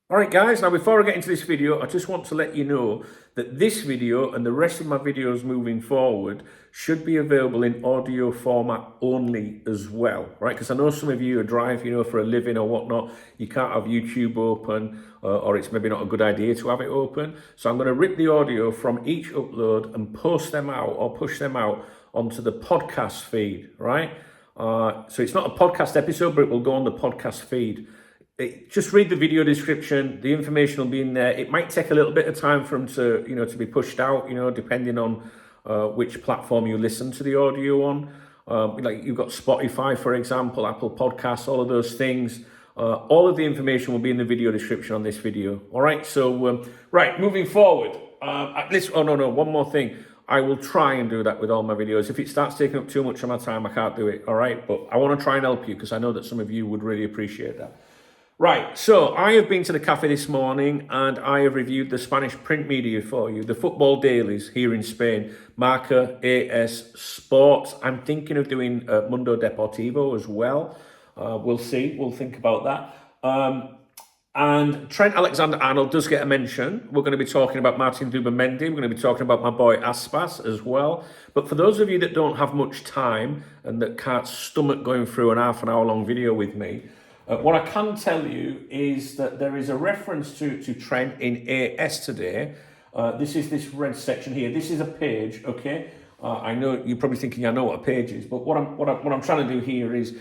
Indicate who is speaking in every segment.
Speaker 1: All right, guys, now before I get into this video, I just want to let you know that this video and the rest of my videos moving forward should be available in audio format only as well, right? Because I know some of you are driving, for a living or whatnot. You can't have YouTube open, or it's maybe not a good idea to have it open. So I'm going to rip the audio from each upload and post them out or push them out onto the podcast feed, right? So it's not a podcast episode, but it will go on the podcast feed. Just read the video description. The information will be in there. It might take a little bit of time for them to, to be pushed out, depending on which platform you listen to the audio on. Like you've got Spotify, for example, Apple Podcasts, all of those things. All of the information will be in the video description on this video. All right. So, right, moving forward. One more thing. I will try and do that with all my videos. If it starts taking up too much of my time, I can't do it. All right. But I want to try and help you because I know that some of you would really appreciate that. Right, so I have been to the cafe this morning and I have reviewed the Spanish print media for you, the football dailies here in Spain, Marca, AS, Sports. I'm thinking of doing Mundo Deportivo as well. We'll see, we'll think about that. And Trent Alexander-Arnold does get a mention. We're going to be talking about Martin Zubimendi. We're going to be talking about my boy Aspas as well. But for those of you that don't have much time and that can't stomach going through an half an hour long video with me, what I can tell you is that there is a reference to Trent in AS today. This is this red section here. This is a page, okay? I know you're probably thinking I know what a page is, but what I'm trying to do here is,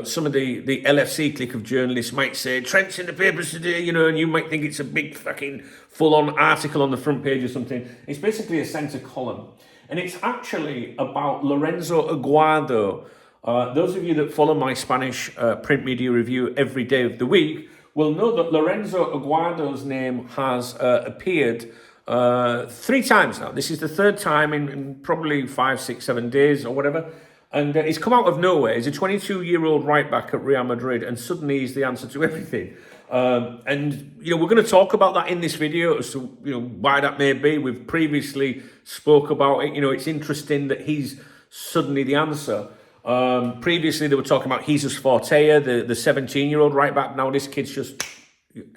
Speaker 1: some of the LFC clique of journalists might say Trent's in the papers today, and you might think it's a big fucking full-on article on the front page or something. It's basically a centre column, and it's actually about Lorenzo Aguado. Those of you that follow my Spanish print media review every day of the week will know that Lorenzo Aguado's name has appeared 3 times now. This is the 3rd time in probably 5, 6, 7 days or whatever. And he's come out of nowhere. He's a 22-year-old right back at Real Madrid, and suddenly he's the answer to everything. And we're going to talk about that in this video as to why that may be. We've previously spoke about it. It's interesting that he's suddenly the answer. Previously they were talking about Jesus Fortea, the 17-year-old right back. Now this kid's just...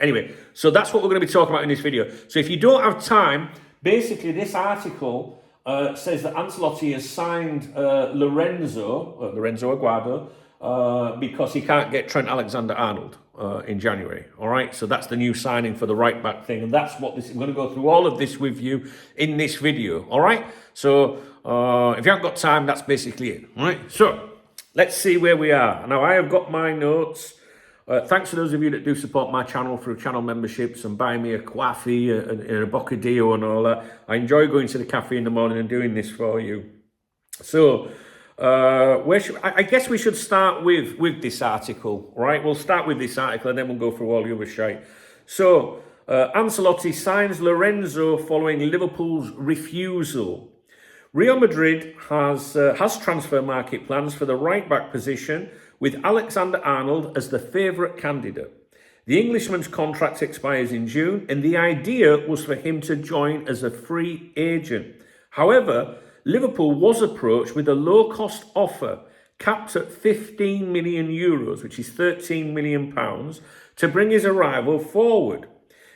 Speaker 1: Anyway, so that's what we're going to be talking about in this video. So if you don't have time, basically this article says that Ancelotti has signed Lorenzo Aguado because he can't get Trent Alexander-Arnold in January. All right, so that's the new signing for the right back thing, and that's what this. I'm going to go through all of this with you in this video. All right, so if you haven't got time, that's basically it. All right, so let's see where we are. Now I have got my notes. Thanks to those of you that do support my channel through channel memberships and buy me a coffee and a bocadillo and all that. I enjoy going to the cafe in the morning and doing this for you. So, I guess we should start with this article, right? We'll start with this article and then we'll go through all the other shite. So, Ancelotti signs Lorenzo following Liverpool's refusal. Real Madrid has transfer market plans for the right-back position, with Alexander-Arnold as the favourite candidate. The Englishman's contract expires in June, and the idea was for him to join as a free agent. However, Liverpool was approached with a low-cost offer, capped at €15 million, which is £13 million, to bring his arrival forward.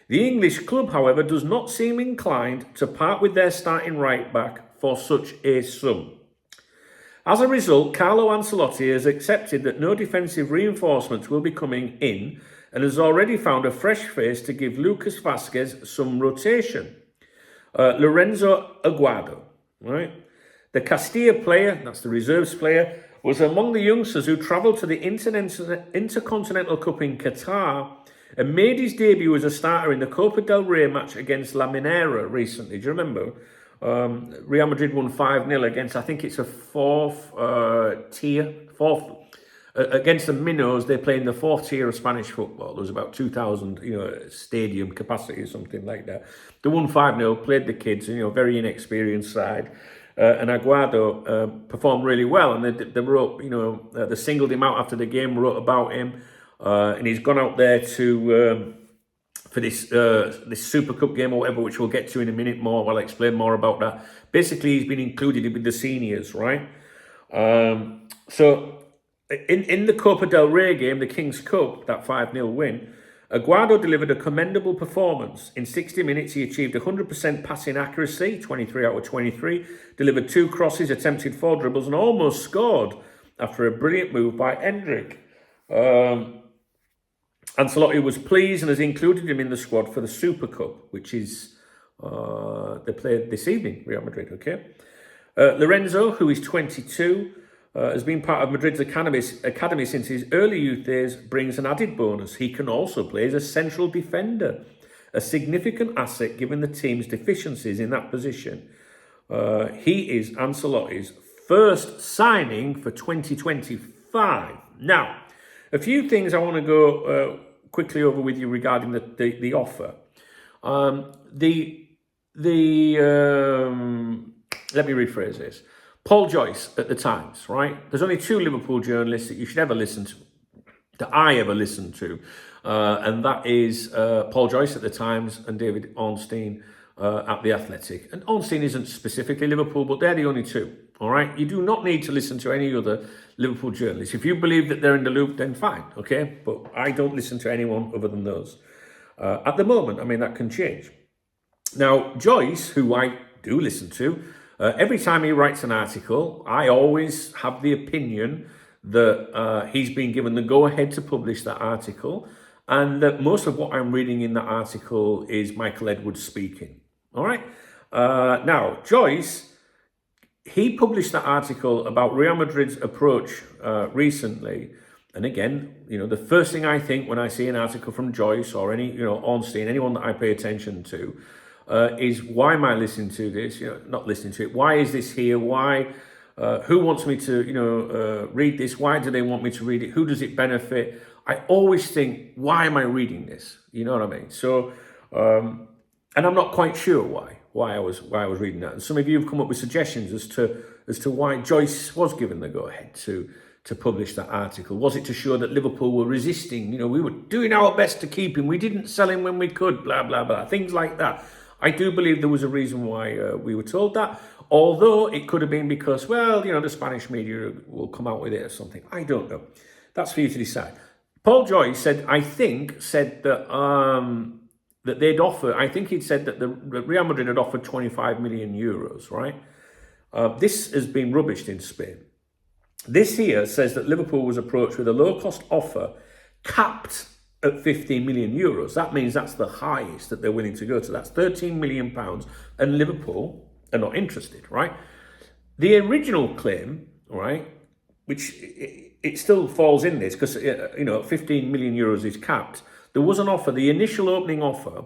Speaker 1: The English club, however, does not seem inclined to part with their starting right-back for such a sum. As a result, Carlo Ancelotti has accepted that no defensive reinforcements will be coming in and has already found a fresh face to give Lucas Vazquez some rotation. Lorenzo Aguado, right? The Castilla player, that's the reserves player, was among the youngsters who travelled to the Intercontinental Cup in Qatar and made his debut as a starter in the Copa del Rey match against La Minera recently. Do you remember? Real Madrid won 5-0 against, I think it's a fourth against the Minnows. They play in the 4th tier of Spanish football. There was about 2,000, stadium capacity or something like that. They won 5-0, played the kids, very inexperienced side. And Aguado performed really well, and they wrote, they singled him out after the game, wrote about him, and he's gone out there to for this Super Cup game or whatever, which we'll get to in a minute more. I'll explain more about that. Basically, he's been included with the seniors, right? So in the Copa del Rey game, the King's Cup, that 5-0 win, Aguado delivered a commendable performance. In 60 minutes, he achieved 100% passing accuracy, 23 out of 23, delivered 2 crosses, attempted 4 dribbles, and almost scored after a brilliant move by Endrick. Ancelotti was pleased and has included him in the squad for the Super Cup, which is they play this evening, Real Madrid, okay? Lorenzo, who is 22, has been part of Madrid's academy since his early youth days, brings an added bonus. He can also play as a central defender, a significant asset given the team's deficiencies in that position. He is Ancelotti's first signing for 2025. Now, a few things I want to go quickly over with you regarding the offer. Let me rephrase this. Paul Joyce at the Times, right? There's only 2 Liverpool journalists that you should ever listen to, that I ever listened to, and that is Paul Joyce at the Times and David Ornstein at The Athletic. And Ornstein isn't specifically Liverpool, but they're the only 2, all right? You do not need to listen to any other Liverpool journalists. If you believe that they're in the loop, then fine, okay? But I don't listen to anyone other than those. At the moment, I mean, that can change. Now, Joyce, who I do listen to, every time he writes an article, I always have the opinion that he's been given the go-ahead to publish that article, and that most of what I'm reading in that article is Michael Edwards speaking. All right? Now, Joyce, he published that article about Real Madrid's approach recently. And again, the first thing I think when I see an article from Joyce or any, Ornstein, anyone that I pay attention to, is why am I listening to this? Not listening to it. Why is this here? Why? Who wants me to, read this? Why do they want me to read it? Who does it benefit? I always think, why am I reading this? You know what I mean? So, and I'm not quite sure why I was reading that. And some of you have come up with suggestions as to why Joyce was given the go ahead to publish that article. Was it to show that Liverpool were resisting? We were doing our best to keep him. We didn't sell him when we could. Blah blah blah. Things like that. I do believe there was a reason why we were told that, although it could have been because, the Spanish media will come out with it or something. I don't know. That's for you to decide. Paul Joyce said that that they'd offer, I think he'd said that the Real Madrid had offered 25 million euros, right? This has been rubbished in Spain. This here says that Liverpool was approached with a low-cost offer capped at 15 million euros. That means that's the highest that they're willing to go to. That's 13 million pounds, and Liverpool are not interested, right? The original claim, right, which it still falls in this because 15 million euros is capped. There was an offer, the initial opening offer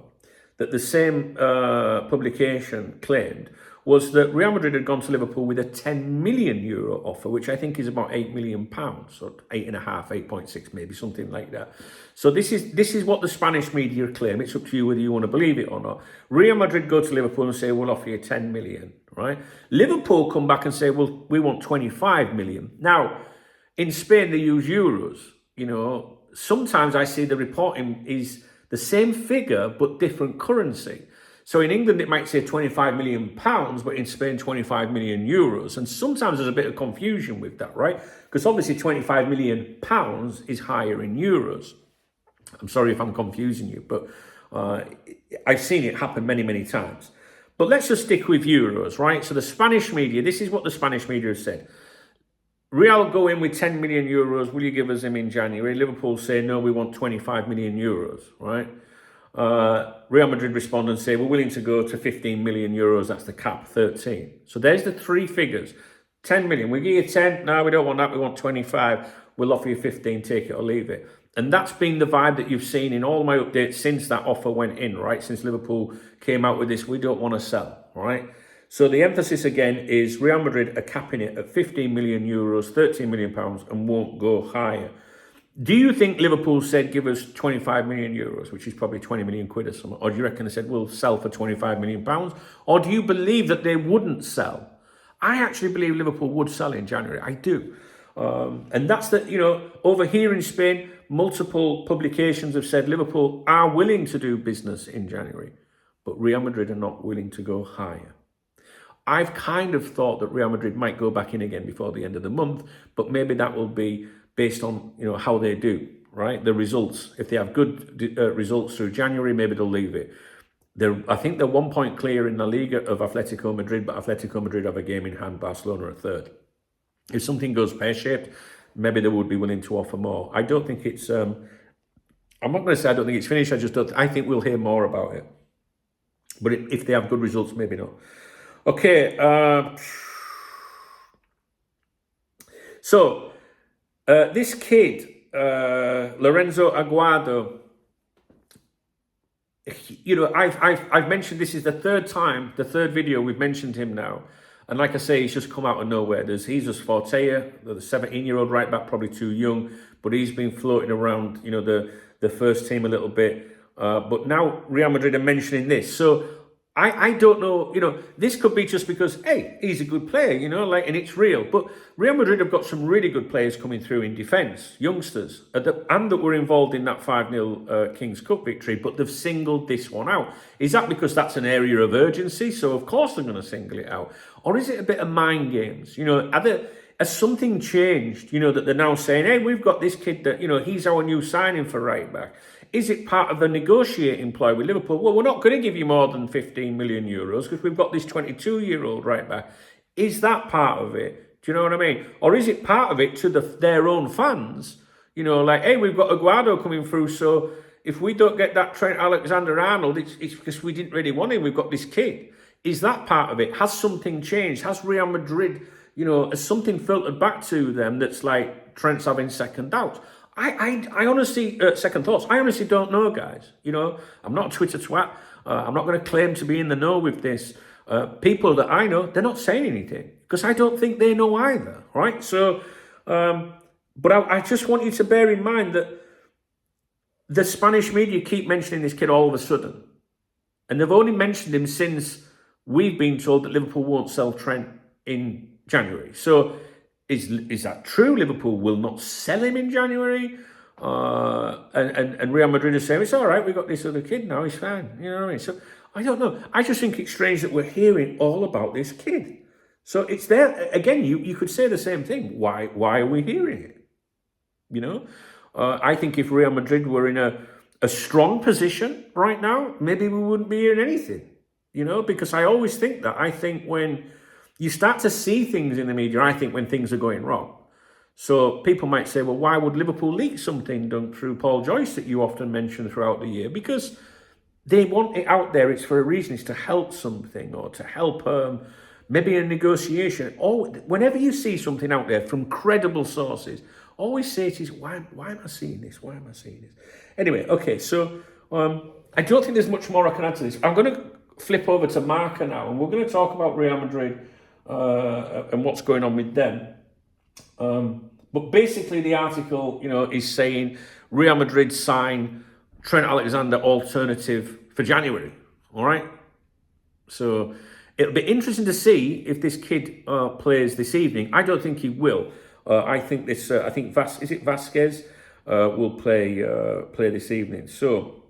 Speaker 1: that the same publication claimed was that Real Madrid had gone to Liverpool with a 10 million euro offer, which I think is about 8 million pounds, or 8.5, 8.6, maybe something like that. So this is what the Spanish media claim. It's up to you whether you want to believe it or not. Real Madrid go to Liverpool and say, we'll offer you 10 million, right? Liverpool come back and say, well, we want 25 million. Now, in Spain, they use euros. Sometimes I see the reporting is the same figure, but different currency. So in England, it might say 25 million pounds, but in Spain, 25 million euros. And sometimes there's a bit of confusion with that, right? Because obviously 25 million pounds is higher in euros. I'm sorry if I'm confusing you, but I've seen it happen many, many times. But let's just stick with euros, right? So the Spanish media, this is what the Spanish media has said. Real go in with 10 million euros. Will you give us him in January? Liverpool say, no, we want 25 million euros, right? Real Madrid respond and say, we're willing to go to 15 million euros. That's the cap, 13. So there's the 3 figures. 10 million. We give you 10. No, we don't want that. We want 25. We'll offer you 15. Take it or leave it. And that's been the vibe that you've seen in all my updates since that offer went in, right? Since Liverpool came out with this, we don't want to sell, right? So the emphasis again is Real Madrid are capping it at 15 million euros, 13 million pounds, and won't go higher. Do you think Liverpool said, give us 25 million euros, which is probably 20 million quid or something? Or do you reckon they said, we'll sell for 25 million pounds? Or do you believe that they wouldn't sell? I actually believe Liverpool would sell in January. I do. And that's over here in Spain, multiple publications have said Liverpool are willing to do business in January, but Real Madrid are not willing to go higher. I've kind of thought that Real Madrid might go back in again before the end of the month, but maybe that will be based on how they do, right? The results. If they have good results through January, maybe they'll leave it. I think they're 1 point clear in La Liga of Atletico Madrid, but Atletico Madrid have a game in hand, Barcelona are third. If something goes pear-shaped, maybe they would be willing to offer more. I don't think it's, I'm not going to say I don't think it's finished, I think we'll hear more about it. But if they have good results, maybe not. Okay, so this kid, Lorenzo Aguado, you know, I've mentioned this is the third video we've mentioned him now. And like I say, he's just come out of nowhere. There's Jesus Fortea, the 17-year-old right back, probably too young, but he's been floating around, you know, the first team a little bit. But now Real Madrid are mentioning this. So I don't know, you know, this could be just because, hey, he's a good player, you know, like, and it's real. But Real Madrid have got some really good players coming through in defence, youngsters, and that were involved in that 5-0 Kings Cup victory, but they've singled this one out. Is that because that's an area of urgency? So, of course, they're going to single it out. Or is it a bit of mind games? You know, has something changed, you know, that they're now saying, hey, we've got this kid that, you know, he's our new signing for right back. Is it part of the negotiating ploy with Liverpool? Well, we're not going to give you more than 15 million euros because we've got this 22-year-old right back. Is that part of it? Do you know what I mean? Or is it part of it to their own fans? You know, like, hey, we've got Aguado coming through, so if we don't get that Trent Alexander-Arnold, it's because we didn't really want him. We've got this kid. Is that part of it? Has something changed? Has Real Madrid, you know, has something filtered back to them that's like Trent's having second doubts? I honestly, second thoughts, I honestly don't know, guys. You know, I'm not a Twitter twat. I'm not going to claim to be in the know with this. People that I know, they're not saying anything because I don't think they know either, right? So, but I just want you to bear in mind that the Spanish media keep mentioning this kid all of a sudden. And they've only mentioned him since we've been told that Liverpool won't sell Trent in January. So, is that true? Liverpool will not sell him in January? And Real Madrid is saying, it's all right, we've got this other kid now, he's fine. You know what I mean? So, I don't know. I just think it's strange that we're hearing all about this kid. So, it's there. Again, you could say the same thing. Why are we hearing it? You know? I think if Real Madrid were in a strong position right now, maybe we wouldn't be hearing anything. You know? Because I always think that. I think when you start to see things in the media, I think, when things are going wrong. So people might say, well, why would Liverpool leak something done through Paul Joyce that you often mention throughout the year? Because they want it out there. It's for a reason. It's to help something or to help maybe a negotiation. Or whenever you see something out there from credible sources, always say it is, why am I seeing this? Why am I seeing this? Anyway, okay, so I don't think there's much more I can add to this. I'm going to flip over to Marca now, and we're going to talk about Real Madrid and what's going on with them. But basically the article, you know, is saying Real Madrid sign Trent Alexander alternative for January. All right. So it'll be interesting to see if this kid plays this evening. I don't think he will. I think Vasquez will play this evening. So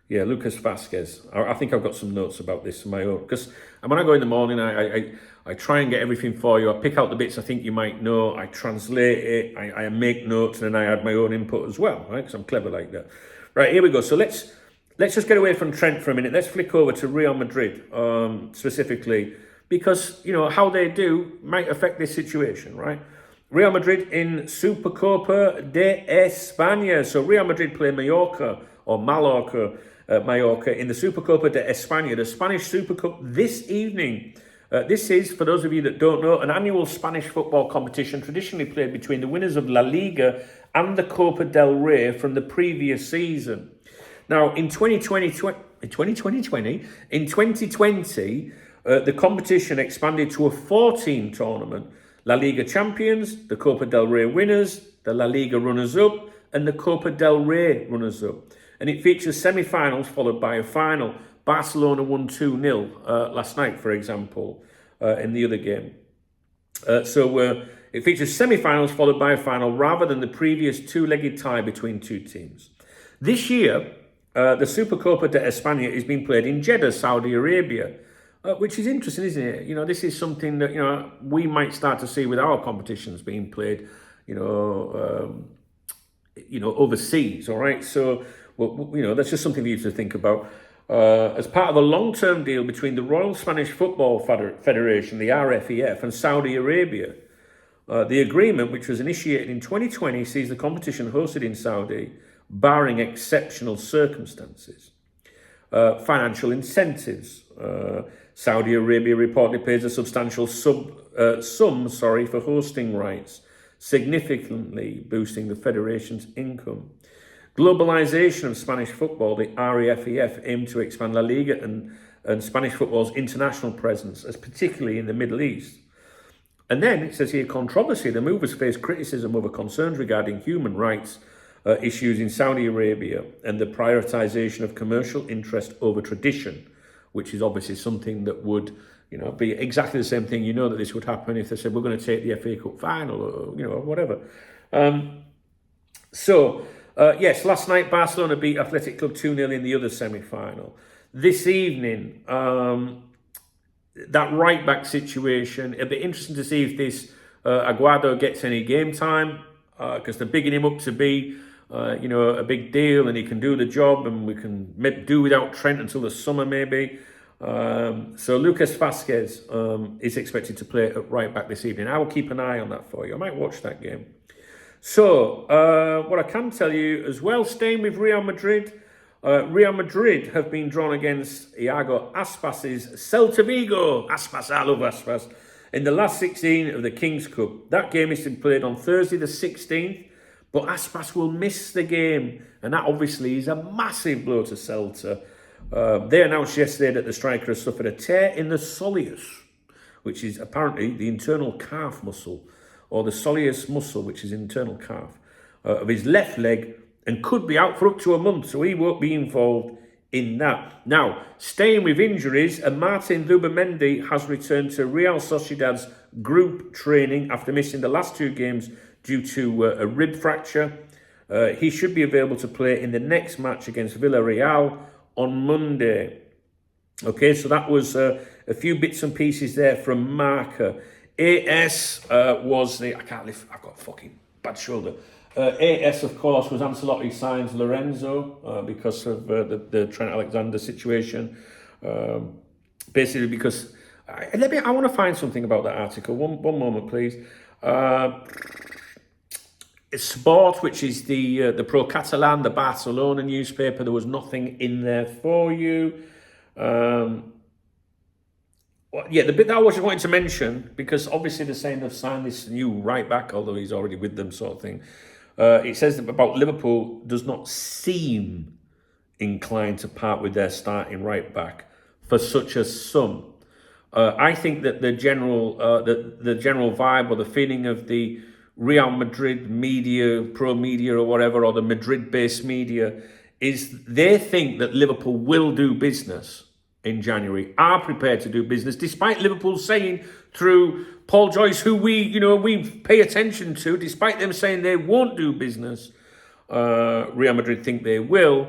Speaker 1: yeah, Lucas Vasquez. I think I've got some notes about this of my own. Because when I go in the morning, I try and get everything for you. I pick out the bits I think you might know. I translate it. I make notes, and then I add my own input as well, right? Because I'm clever like that. Right, here we go. So let's just get away from Trent for a minute. Let's flick over to Real Madrid specifically. Because, you know, how they do might affect this situation, right? Real Madrid in Supercopa de España. So Real Madrid play Mallorca in the Supercopa de España, the Spanish Super Cup this evening. This is, for those of you that don't know, an annual Spanish football competition traditionally played between the winners of La Liga and the Copa del Rey from the previous season. Now, in 2020, the competition expanded to a 4-team tournament. La Liga champions, the Copa del Rey winners, the La Liga runners-up, and the Copa del Rey runners-up. And it features semi-finals followed by a final. Barcelona won 2-0 last night, for example, in the other game. So it features semi-finals followed by a final rather than the previous two-legged tie between two teams. This year, the Supercopa de España is being played in Jeddah, Saudi Arabia. which is interesting, isn't it? You know, this is something that, you know, we might start to see with our competitions being played, overseas, all right? So, well, you know, that's just something for you to think about. As part of a long-term deal between the Royal Spanish Football Federation, the RFEF, and Saudi Arabia, the agreement, which was initiated in 2020, sees the competition hosted in Saudi, barring exceptional circumstances. Financial incentives. Saudi Arabia reportedly pays a substantial sum for hosting rights, significantly boosting the federation's income. Globalization of Spanish football, the REFEF aimed to expand La Liga and Spanish football's international presence, as particularly in the Middle East. And then it says here, controversy. The move has faced criticism over concerns regarding human rights issues in Saudi Arabia and the prioritization of commercial interest over tradition, which is obviously something that would, you know, be exactly the same thing. You know that this would happen if they said we're going to take the FA Cup final, or, you know, whatever. Yes, last night Barcelona beat Athletic Club 2-0 in the other semi-final. This evening, that right-back situation, it'll be interesting to see if this Aguado gets any game time, because they're bigging him up to be, a big deal, and he can do the job, and we can do without Trent until the summer maybe. So Lucas Vazquez is expected to play at right-back this evening. I will keep an eye on that for you. I might watch that game. So, what I can tell you as well, staying with Real Madrid, Real Madrid have been drawn against Iago Aspas's Celta Vigo. Aspas, I love Aspas. In the last 16 of the King's Cup. That game is to be played on Thursday the 16th, but Aspas will miss the game, and that obviously is a massive blow to Celta. They announced yesterday that the striker has suffered a tear in the soleus, which is apparently the internal calf muscle, or the soleus muscle, which is internal calf, of his left leg, and could be out for up to a month, so he won't be involved in that. Now, staying with injuries, Martin Zubimendi has returned to Real Sociedad's group training after missing the last two games due to a rib fracture. He should be available to play in the next match against Villarreal on Monday. Okay, so that was a few bits and pieces there from Marca. AS was the... I can't lift... I've got a fucking bad shoulder. AS, of course, was Ancelotti signs Lorenzo because of the Trent Alexander situation. Basically because... I want to find something about that article. One moment, please. Sport, which is the Pro Catalan, the Barcelona newspaper. There was nothing in there for you. The bit that I was wanting to mention, because obviously they're saying they've signed this new right back, although he's already with them, sort of thing. It says that about Liverpool does not seem inclined to part with their starting right back for such a sum. I think that the general vibe or the feeling of the Real Madrid media, pro media or whatever, or the Madrid-based media, is they think that Liverpool will do business in January, are prepared to do business, despite Liverpool saying through Paul Joyce, who we pay attention to, despite them saying they won't do business, Real Madrid think they will.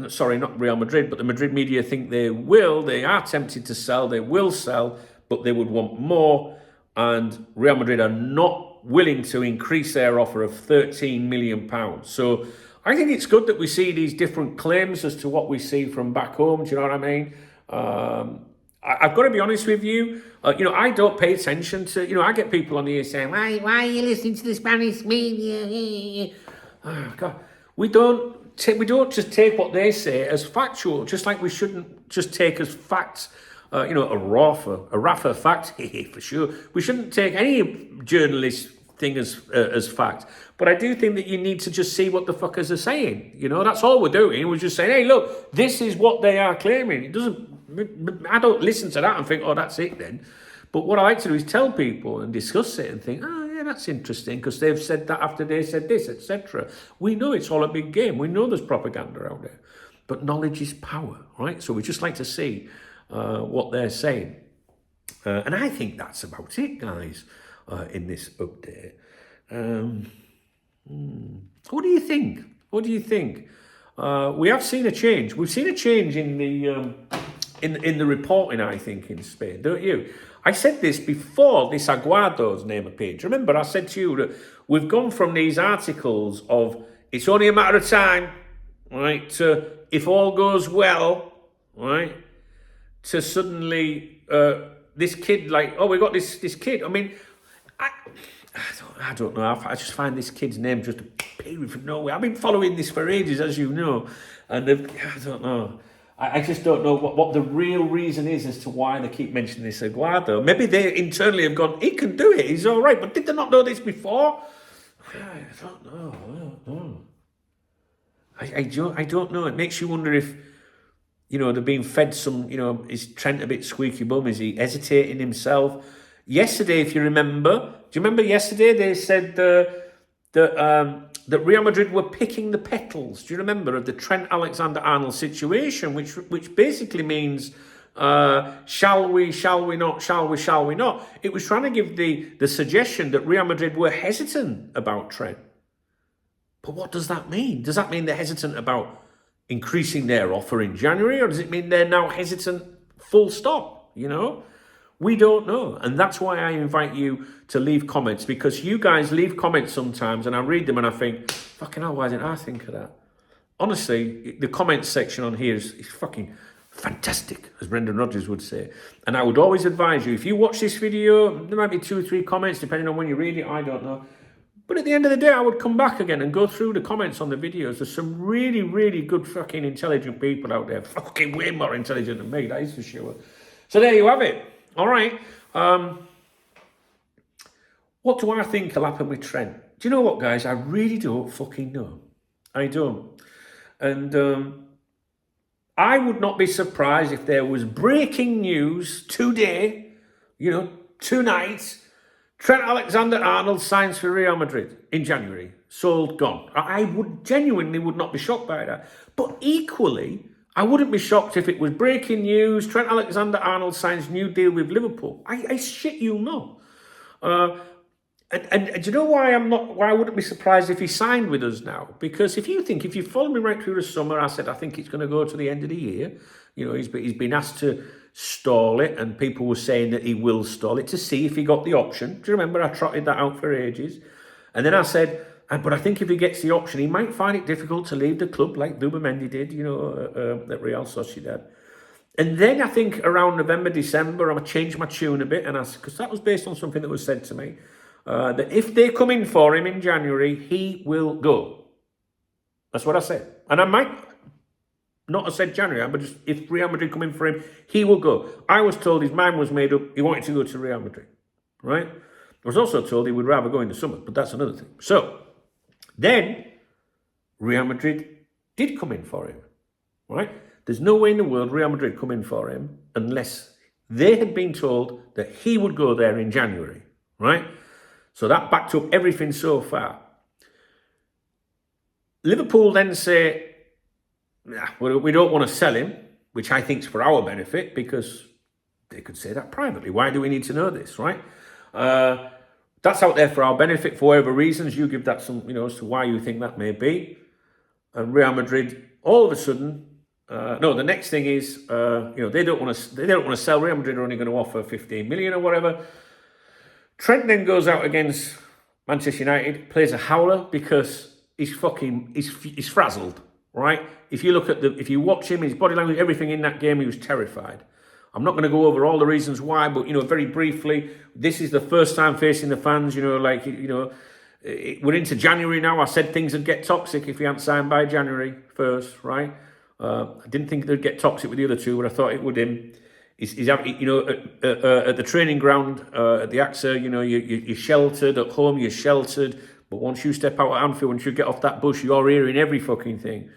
Speaker 1: Sorry, not Real Madrid, but the Madrid media think they will. They are tempted to sell, they will sell, but they would want more, and Real Madrid are not willing to increase their offer of £13 million. So I think it's good that we see these different claims as to what we see from back home. Do you know what I mean? I've got to be honest with you. I don't pay attention to. I get people on here saying, "Why are you listening to the Spanish media?" Oh, God, we don't just take what they say as factual. Just like we shouldn't just take as facts. A Rafa fact, for sure. We shouldn't take any journalist thing as fact. But I do think that you need to just see what the fuckers are saying. That's all we're doing. We're just saying, hey, look, this is what they are claiming. I don't listen to that and think, oh, that's it then. But what I like to do is tell people and discuss it and think, oh, yeah, that's interesting because they've said that after they said this, etc. We know it's all a big game. We know there's propaganda out there. But knowledge is power, right? So we just like to see what they're saying. And I think that's about it, guys, in this update. What do you think? We have seen a change. We've seen a change in the in the reporting, I think, in Spain, don't you? I said this before this Aguado's name appeared. Remember, I said to you that we've gone from these articles of it's only a matter of time, right, to if all goes well, right, to suddenly this kid, like, oh, we got this kid. I mean, I don't know. I just find this kid's name just appearing from nowhere. I've been following this for ages, as you know, and I don't know. I just don't know what the real reason is as to why they keep mentioning this Aguado. Maybe they internally have gone, he can do it, he's all right. But did they not know this before? I don't know. I don't know. It makes you wonder if, they're being fed some, is Trent a bit squeaky bum? Is he hesitating himself? Yesterday, if you remember, do you remember yesterday they said that Real Madrid were picking the petals, do you remember, of the Trent Alexander-Arnold situation, which basically means, shall we not? It was trying to give the suggestion that Real Madrid were hesitant about Trent. But what does that mean? Does that mean they're hesitant about increasing their offer in January, or does it mean they're now hesitant full stop, We don't know. And that's why I invite you to leave comments, because you guys leave comments sometimes and I read them and I think, fucking hell, why didn't I think of that? Honestly, the comments section on here is fucking fantastic, as Brendan Rodgers would say. And I would always advise you, if you watch this video, there might be 2 or 3 comments, depending on when you read it, I don't know. But at the end of the day, I would come back again and go through the comments on the videos. There's some really, really good fucking intelligent people out there. Fucking way more intelligent than me, that is for sure. So there you have it. All right. What do I think will happen with Trent? Do you know what, guys? I really don't fucking know. I don't. And I would not be surprised if there was breaking news today, tonight. Trent Alexander-Arnold signs for Real Madrid in January. Sold, gone. I genuinely would not be shocked by that. But equally, I wouldn't be shocked if it was breaking news. Trent Alexander-Arnold signs new deal with Liverpool. I shit you not. And do you know why I wouldn't be surprised if he signed with us now? Because if you follow me right through the summer, I said I think it's going to go to the end of the year. He's been asked to stall it, and people were saying that he will stall it to see if he got the option. Do you remember I trotted that out for ages? And then I said, but I think if he gets the option, he might find it difficult to leave the club like Zubimendi did, at Real Sociedad. And then I think around November, December, I changed my tune a bit, because that was based on something that was said to me, that if they come in for him in January, he will go. That's what I said. And I might not have said January, but just if Real Madrid come in for him, he will go. I was told his mind was made up. He wanted to go to Real Madrid, right? I was also told he would rather go in the summer, but that's another thing. So then Real Madrid did come in for him, right? There's no way in the world Real Madrid come in for him unless they had been told that he would go there in January, right? So that backed up everything so far. Liverpool then say, we don't want to sell him, which I think is for our benefit, because they could say that privately. Why do we need to know this, right? That's out there for our benefit for whatever reasons. You give that some, as to why you think that may be. And Real Madrid, all of a sudden, the next thing is, they don't want to sell. Real Madrid are only going to offer 15 million or whatever. Trent then goes out against Manchester United, plays a howler because he's frazzled, right? If you watch him, his body language, everything in that game, he was terrified. I'm not going to go over all the reasons why, but, very briefly, this is the first time facing the fans, we're into January now. I said things would get toxic if he hadn't signed by January 1st, right? I didn't think they'd get toxic with the other two, but I thought it would him. He's at the training ground, at the AXA, you're sheltered. At home, you're sheltered. But once you step out at Anfield, once you get off that bus, you're hearing every fucking thing,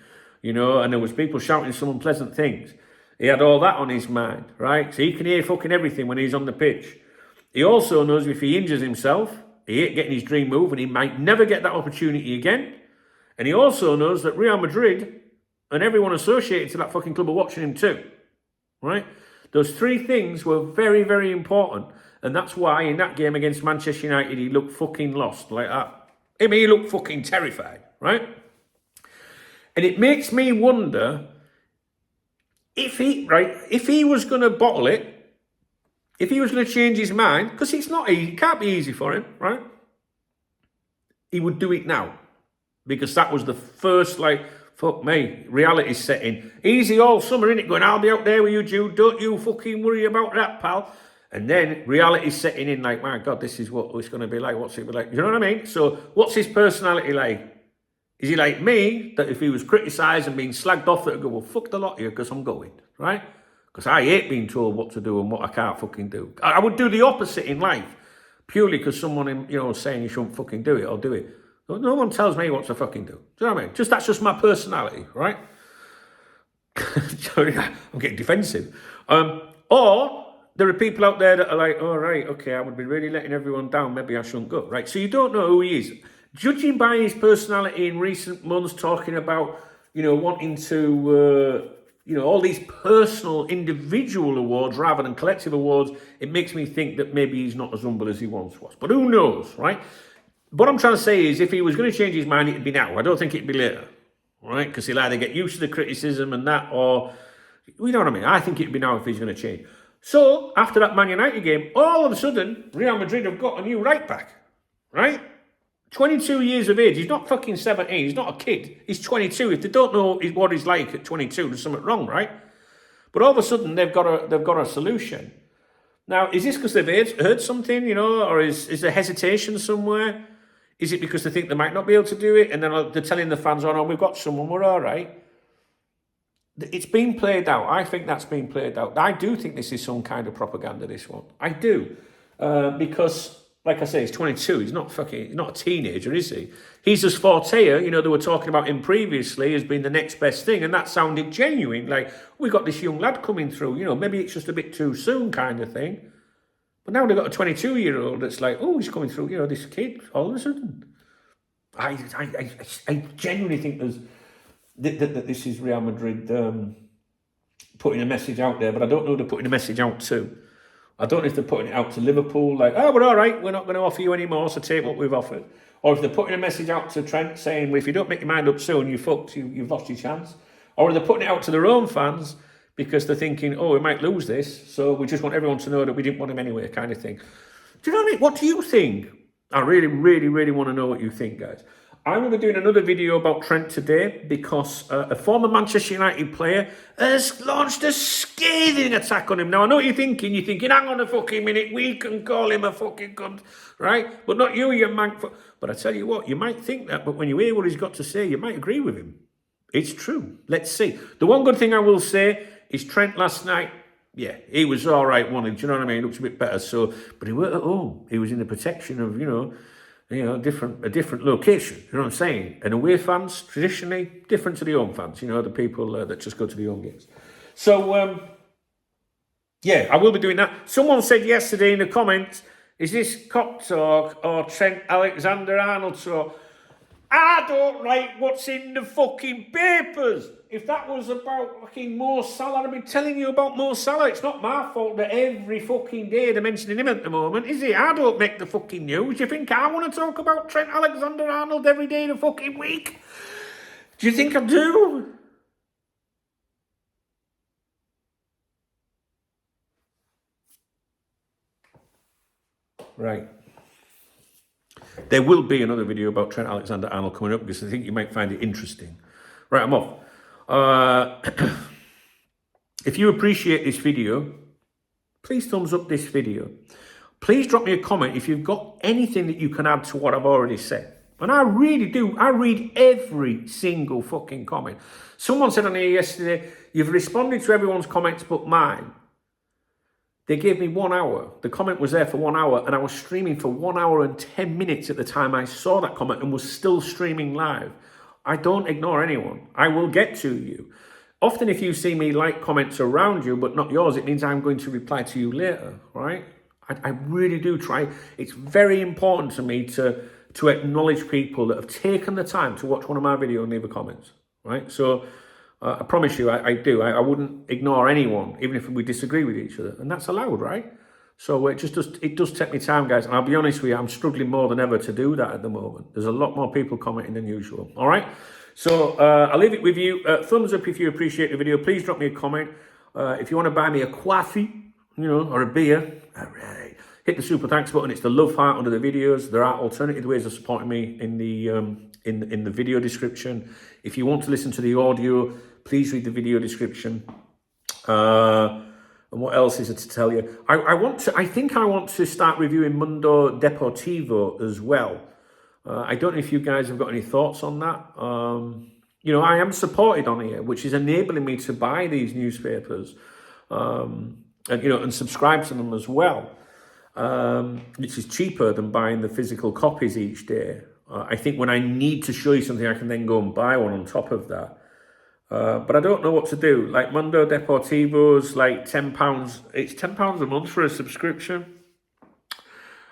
Speaker 1: and there was people shouting some unpleasant things. He had all that on his mind, right? So he can hear fucking everything when he's on the pitch. He also knows if he injures himself, he ain't getting his dream move, and he might never get that opportunity again. And he also knows that Real Madrid and everyone associated to that fucking club are watching him too, right? Those 3 things were very, very important. And that's why in that game against Manchester United, he looked fucking lost like that. I mean, he looked fucking terrified, right? And it makes me wonder, if he was going to bottle it, if he was going to change his mind, because it's not easy, it can't be easy for him, right? He would do it now, because that was the first, like, fuck me, reality setting. Easy all summer, innit? Going, I'll be out there with you, Jude. Don't you fucking worry about that, pal. And then reality setting in, like, my God, this is what it's going to be like. What's it be like? You know what I mean? So what's his personality like? Is he like me, that if he was criticised and being slagged off, that would go, well, fuck the lot of you, because I'm going, right? Because I hate being told what to do and what I can't fucking do. I would do the opposite in life, purely because someone, saying you shouldn't fucking do it, I'll do it. No one tells me what to fucking do. Do you know what I mean? That's just my personality, right? Sorry, I'm getting defensive. Or there are people out there that are like, oh, right, okay, I would be really letting everyone down. Maybe I shouldn't go, right? So you don't know who he is. Judging by his personality in recent months, talking about, wanting to, all these personal, individual awards rather than collective awards, it makes me think that maybe he's not as humble as he once was. But who knows, right? What I'm trying to say is, if he was going to change his mind, it'd be now. I don't think it'd be later, right? Because he'll either get used to the criticism and that, or, you know what I mean? I think it'd be now if he's going to change. So, after that Man United game, all of a sudden, Real Madrid have got a new right back, right? 22 years of age. He's not fucking 17. He's not a kid. He's 22. If they don't know what he's like at 22, there's something wrong, right? But all of a sudden, they've got a solution. Now, is this because they've heard something, or is there hesitation somewhere? Is it because they think they might not be able to do it, and then they're telling the fans, oh, no, we've got someone, we're all right? It's been played out. I think that's been played out. I do think this is some kind of propaganda, this one. I do. Because, like I say, he's 22. He's not a teenager, is he? He's as Fortea, they were talking about him previously as being the next best thing, and that sounded genuine. Like, we got this young lad coming through, maybe it's just a bit too soon kind of thing. But now they've got a 22-year-old that's like, oh, he's coming through, this kid, all of a sudden. I genuinely think that this is Real Madrid putting a message out there, but I don't know who they're putting a message out to. I don't know if they're putting it out to Liverpool, like, oh, we're all right, we're not going to offer you any more, so take what we've offered. Or if they're putting a message out to Trent saying, well, if you don't make your mind up soon, you're fucked, you've lost your chance. Or are they putting it out to their own fans, because they're thinking, oh, we might lose this, so we just want everyone to know that we didn't want him anyway, kind of thing. Do you know what I mean? What do you think? I really, really, really want to know what you think, guys. I'm going to be doing another video about Trent today, because a former Manchester United player has launched a scathing attack on him. Now, I know what you're thinking. You're thinking, hang on a fucking minute, we can call him a fucking cunt, right? But not you, you mank. But I tell you what, you might think that, but when you hear what he's got to say, you might agree with him. It's true. Let's see. The one good thing I will say is Trent last night, yeah, he was all right, wanted, do you know what I mean? He looks a bit better. So, but he weren't at home. He was in the protection of, a different location. You know what I'm saying? And away fans, traditionally, different to the home fans. The people that just go to the home games. So, yeah, I will be doing that. Someone said yesterday in the comments, is this KopTalk or Trent Alexander-Arnold? So, I don't write what's in the fucking papers. If that was about fucking Mo Salah, I'd be telling you about Mo Salah. It's not my fault that every fucking day they're mentioning him at the moment, is it? I don't make the fucking news. Do you think I want to talk about Trent Alexander-Arnold every day of the fucking week? Do you think I do? Right. There will be another video about Trent Alexander-Arnold coming up, because I think you might find it interesting. Right, I'm off. If you appreciate this video, please thumbs up this video. Please drop me a comment if you've got anything that you can add to what I've already said. And I really do. I read every single fucking comment. Someone said on here yesterday, you've responded to everyone's comments but mine. They gave me 1 hour. The comment was there for 1 hour, and I was streaming for 1 hour and 10 minutes at the time I saw that comment, and was still streaming live. I don't ignore anyone. I will get to you. Often if you see me like comments around you, but not yours, it means I'm going to reply to you later, right? I really do try. It's very important to me to acknowledge people that have taken the time to watch one of my videos and leave a comment, right? So I promise you, I do. I wouldn't ignore anyone, even if we disagree with each other. And that's allowed, right? So it does take me time, guys. And I'll be honest with you, I'm struggling more than ever to do that at the moment. There's a lot more people commenting than usual. All right? So I'll leave it with you. Thumbs up if you appreciate the video. Please drop me a comment. If you want to buy me a coffee, or a beer, all right, hit the super thanks button. It's the love heart under the videos. There are alternative ways of supporting me in the in the video description. If you want to listen to the audio, please read the video description. And what else is there to tell you? I think I want to start reviewing Mundo Deportivo as well. I don't know if you guys have got any thoughts on that. I am supported on here, which is enabling me to buy these newspapers, and subscribe to them as well, which is cheaper than buying the physical copies each day. I think when I need to show you something, I can then go and buy one on top of that. But I don't know what to do. Like Mundo Deportivo's like £10. It's £10 a month for a subscription,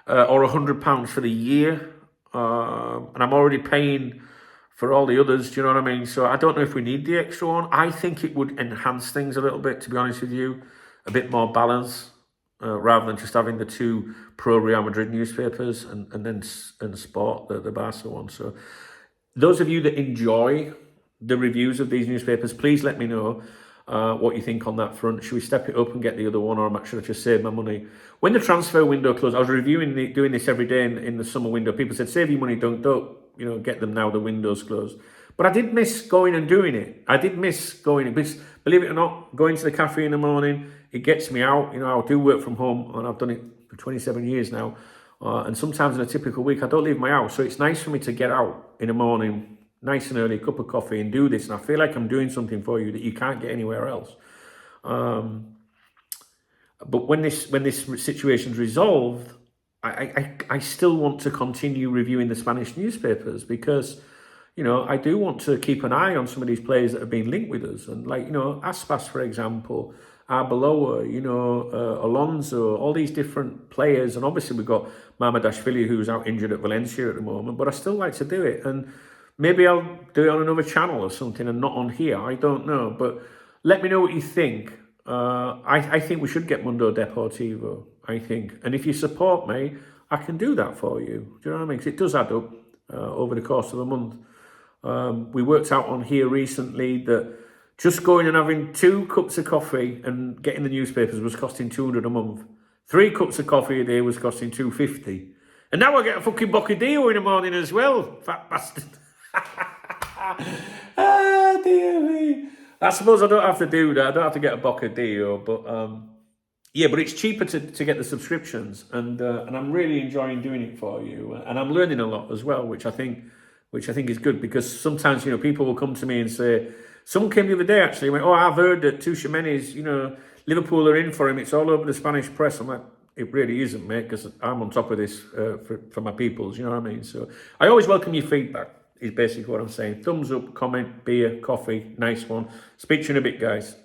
Speaker 1: or £100 for the year. And I'm already paying for all the others, do you know what I mean? So I don't know if we need the extra one. I think it would enhance things a little bit, to be honest with you. A bit more balance, rather than just having the two pro Real Madrid newspapers and Sport, the Barca one. So those of you that enjoy the reviews of these newspapers, please let me know what you think on that front. Should we step it up and get the other one, or should I just save my money? When the transfer window closed, I was doing this every day in the summer window. People said, save your money, don't get them now the window's closed. But I did miss going and doing it. Because, believe it or not, going to the cafe in the morning, it gets me out. I do work from home, and I've done it for 27 years now. And sometimes in a typical week, I don't leave my house. So it's nice for me to get out in the morning, nice and early, cup of coffee, and do this. And I feel like I'm doing something for you that you can't get anywhere else. But when this situation's resolved, I still want to continue reviewing the Spanish newspapers, because, I do want to keep an eye on some of these players that have been linked with us. And Aspas, for example, Arbeloa, Alonso, all these different players. And obviously we've got Mamardashvili, who's out injured at Valencia at the moment, but I still like to do it. And maybe I'll do it on another channel or something and not on here. I don't know. But let me know what you think. I think we should get Mundo Deportivo, I think. And if you support me, I can do that for you. Do you know what I mean? Because it does add up over the course of a month. We worked out on here recently that just going and having 2 cups of coffee and getting the newspapers was costing £200 a month. 3 cups of coffee a day was costing £250. And now I get a fucking bocadillo in the morning as well, fat bastard. Dear me. I suppose I don't have to do that. I don't have to get a bocadillo, but but it's cheaper to get the subscriptions, and I'm really enjoying doing it for you, and I'm learning a lot as well, which I think is good, because sometimes people will come to me and say, someone came the other day actually, went, I've heard that Zubimendi, Liverpool are in for him. It's all over the Spanish press. I'm like, it really isn't, mate, because I'm on top of this for my peoples. You know what I mean? So I always welcome your feedback, is basically what I'm saying. Thumbs up, comment, beer, coffee, nice one. Speak to you in a bit, guys.